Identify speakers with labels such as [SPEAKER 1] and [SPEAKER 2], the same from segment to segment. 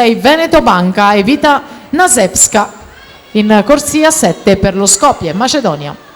[SPEAKER 1] 6 Veneto Banca e Vita Nasevska in corsia 7 per lo Skopje, Macedonia.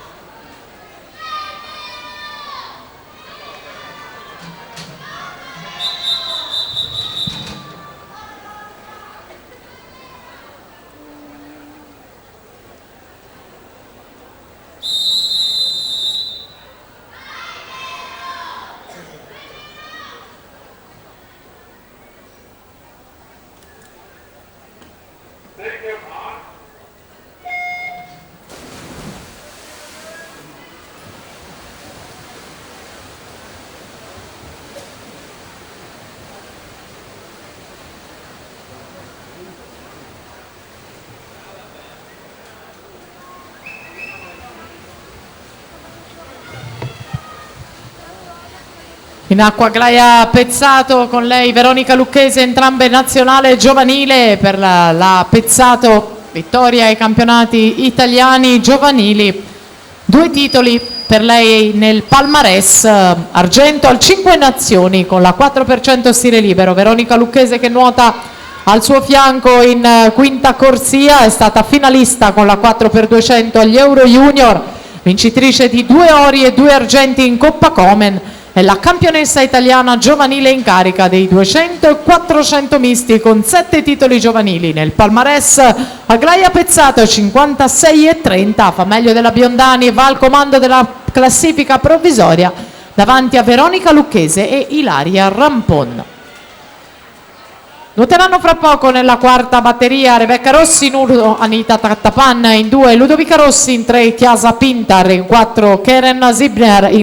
[SPEAKER 1] In acqua Glaia Pezzato, con lei Veronica Lucchese, entrambe nazionale giovanile per la Pezzato, vittoria ai campionati italiani giovanili, 2 titoli per lei nel palmarès, argento al 5 nazioni con la 4% stile libero. Veronica Lucchese, che nuota al suo fianco in quinta corsia, è stata finalista con la 4x200 agli Euro Junior, vincitrice di 2 ori e 2 argenti in Coppa Komen. È la campionessa italiana giovanile in carica dei 200 e 400 misti con 7 titoli giovanili. Nel palmarès Aglaia Pezzato 56,30, fa meglio della Biondani e va al comando della classifica provvisoria davanti a Veronica Lucchese e Ilaria Rampon. Nuoteranno fra poco nella quarta batteria Rebecca Rossi in 1, Anita Tattapan in 2, Ludovica Rossi in 3, Chiasa Pintar in 4, Keren Zibner in